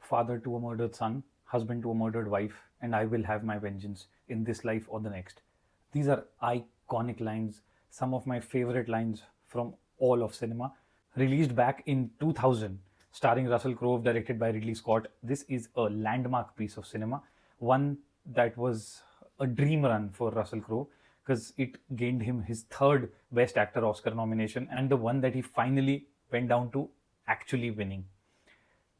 father to a murdered son, husband to a murdered wife, and I will have my vengeance in this life or the next. These are iconic lines, some of my favorite lines from all of cinema. Released back in 2000, starring Russell Crowe, directed by Ridley Scott, this is a landmark piece of cinema, one that was a dream run for Russell Crowe because it gained him his third Best Actor Oscar nomination and the one that he finally went down to actually winning.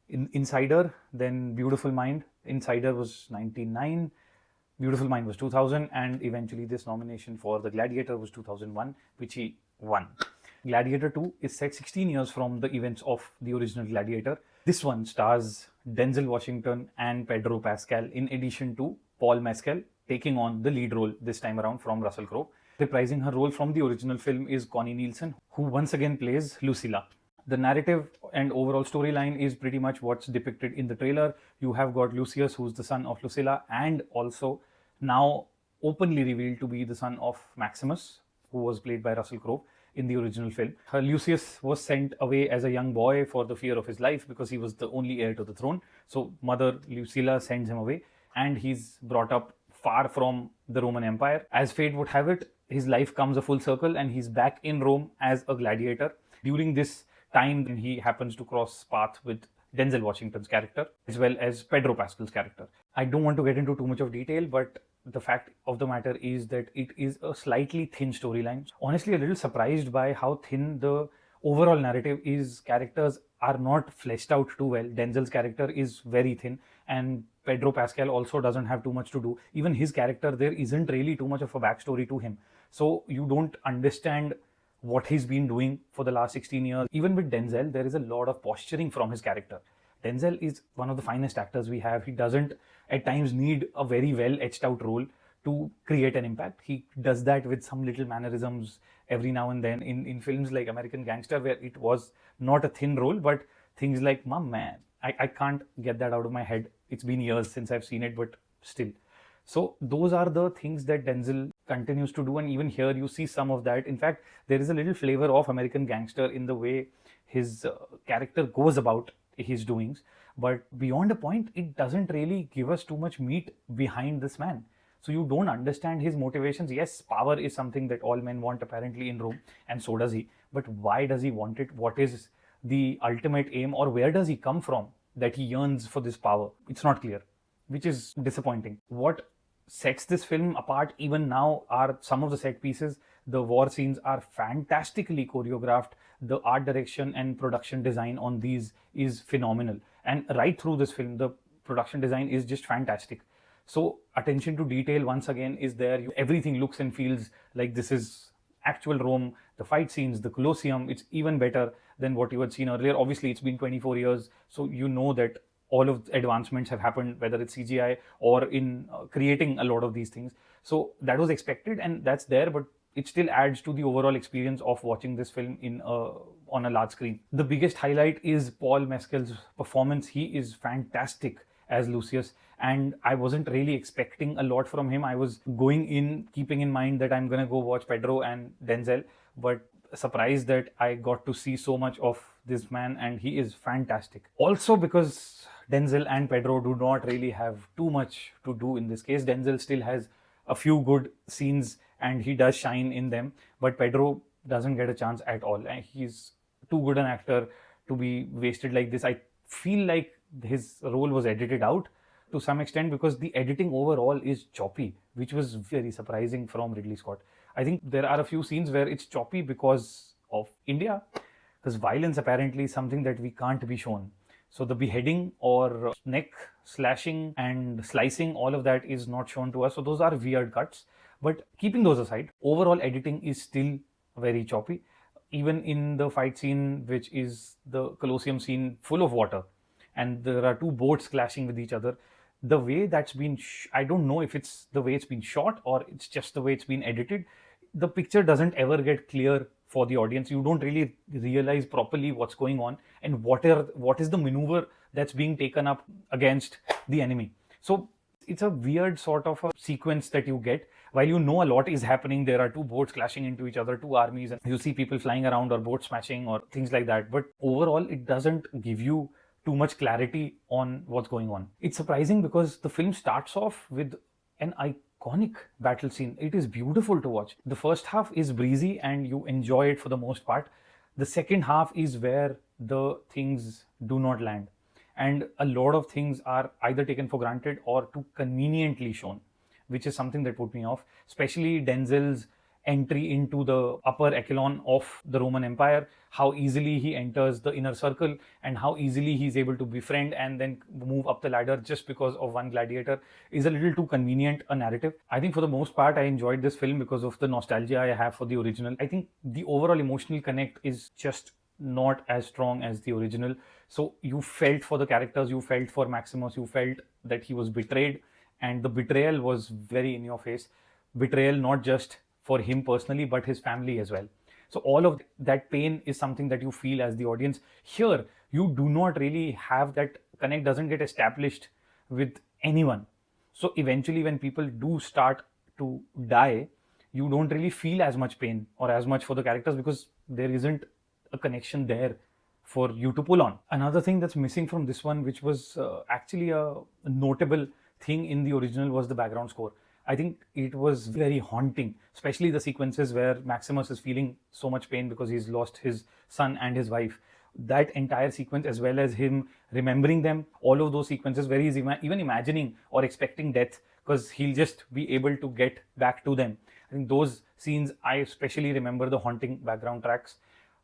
Insider, then Beautiful Mind. Insider was 99, Beautiful Mind was 2000, and eventually this nomination for the Gladiator was 2001, which he won. Gladiator 2 is set 16 years from the events of the original Gladiator. This one stars Denzel Washington and Pedro Pascal, in addition to Paul Mescal taking on the lead role this time around from Russell Crowe. Reprising her role from the original film is Connie Nielsen, who once again plays Lucilla. The narrative and overall storyline is pretty much what's depicted in the trailer. You have got Lucius, who's the son of Lucilla, and also now openly revealed to be the son of Maximus, who was played by Russell Crowe in the original film. Lucius was sent away as a young boy for the fear of his life because he was the only heir to the throne. So mother Lucilla sends him away and he's brought up far from the Roman Empire. As fate would have it, his life comes a full circle and he's back in Rome as a gladiator. During this time, he happens to cross paths with Denzel Washington's character as well as Pedro Pascal's character. I don't want to get into too much of detail, but the fact of the matter is that it is a slightly thin storyline. Honestly, a little surprised by how thin the overall narrative is. Characters are not fleshed out too well. Denzel's character is very thin, and Pedro Pascal also doesn't have too much to do. Even his character, there isn't really too much of a backstory to him. So you don't understand what he's been doing for the last 16 years. Even with Denzel, there is a lot of posturing from his character. Denzel is one of the finest actors we have. He doesn't at times need a very well etched out role to create an impact. He does that with some little mannerisms every now and then in films like American Gangster, where it was not a thin role, but things like, my man, I can't get that out of my head. It's been years since I've seen it, but still. So those are the things that Denzel continues to do, and even here you see some of that. In fact, there is a little flavor of American Gangster in the way his character goes about his doings, but beyond a point, it doesn't really give us too much meat behind this man. So you don't understand his motivations. Yes, power is something that all men want apparently in Rome, and so does he. But why does he want it? What is the ultimate aim, or where does he come from that he yearns for this power? It's not clear, which is disappointing. What sets this film apart even now are some of the set pieces. The war scenes are fantastically choreographed. The art direction and production design on these is phenomenal. And right through this film, the production design is just fantastic. So attention to detail once again is there. Everything looks and feels like this is actual Rome. The fight scenes, the Colosseum, it's even better than what you had seen earlier. Obviously, it's been 24 years, so you know that all of the advancements have happened, whether it's CGI or in creating a lot of these things. So that was expected and that's there, but it still adds to the overall experience of watching this film on a large screen. The biggest highlight is Paul Mescal's performance. He is fantastic as Lucius, and I wasn't really expecting a lot from him. I was going in keeping in mind that I'm gonna go watch Pedro and Denzel, but surprised that I got to see so much of this man, and he is fantastic. Also, because Denzel and Pedro do not really have too much to do in this case. Denzel still has a few good scenes and he does shine in them, but Pedro doesn't get a chance at all. And he's too good an actor to be wasted like this. I feel like his role was edited out to some extent because the editing overall is choppy, which was very surprising from Ridley Scott. I think there are a few scenes where it's choppy because of India, because violence apparently is something that we can't be shown. So the beheading or neck slashing and slicing, all of that is not shown to us. So those are weird cuts. But keeping those aside, overall editing is still very choppy. Even in the fight scene, which is the Colosseum scene full of water, and there are two boats clashing with each other, the way that's been, I don't know if it's the way it's been shot or it's just the way it's been edited. The picture doesn't ever get clear for the audience. You don't really realize properly what's going on and what is the maneuver that's being taken up against the enemy. So it's a weird sort of a sequence that you get. While you know a lot is happening, there are two boats clashing into each other, two armies, and you see people flying around or boats smashing or things like that. But overall, it doesn't give you too much clarity on what's going on. It's surprising because the film starts off with an iconic battle scene. It is beautiful to watch. The first half is breezy and you enjoy it for the most part. The second half is where the things do not land, and a lot of things are either taken for granted or too conveniently shown, which is something that put me off, especially Denzel's entry into the upper echelon of the Roman Empire, how easily he enters the inner circle and how easily he's able to befriend and then move up the ladder just because of one gladiator is a little too convenient a narrative. I think for the most part, I enjoyed this film because of the nostalgia I have for the original. I think the overall emotional connect is just not as strong as the original. So you felt for the characters, you felt for Maximus, you felt that he was betrayed, and the betrayal was very in your face. Betrayal not just for him personally, but his family as well. So all of that pain is something that you feel as the audience. Here, you do not really have that connect, doesn't get established with anyone. So eventually, when people do start to die, you don't really feel as much pain or as much for the characters because there isn't a connection there for you to pull on. Another thing that's missing from this one, which was actually a notable thing in the original, was the background score. I think it was very haunting, especially the sequences where Maximus is feeling so much pain because he's lost his son and his wife. That entire sequence, as well as him remembering them, all of those sequences where he's even imagining or expecting death because he'll just be able to get back to them. I think those scenes, I especially remember the haunting background tracks.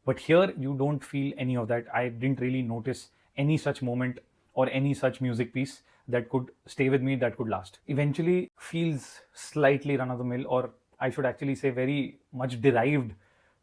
But here, you don't feel any of that. I didn't really notice any such moment or any such music piece that could stay with me, that could last. Eventually feels slightly run of the mill, or I should actually say very much derived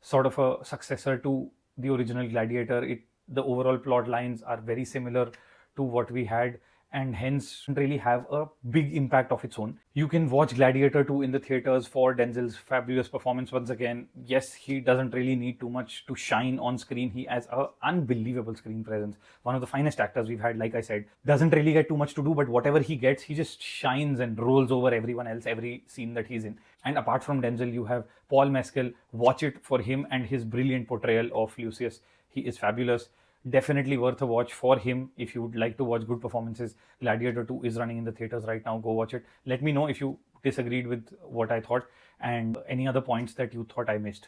sort of a successor to the original Gladiator. The overall plot lines are very similar to what we had, and hence really have a big impact of its own. You can watch Gladiator 2 in the theaters for Denzel's fabulous performance once again. Yes, he doesn't really need too much to shine on screen. He has an unbelievable screen presence. One of the finest actors we've had, like I said. Doesn't really get too much to do, but whatever he gets, he just shines and rolls over everyone else, every scene that he's in. And apart from Denzel, you have Paul Mescal. Watch it for him and his brilliant portrayal of Lucius. He is fabulous. Definitely worth a watch for him if you would like to watch good performances. Gladiator 2 is running in the theaters right now. Go watch it. Let me know if you disagreed with what I thought and any other points that you thought I missed.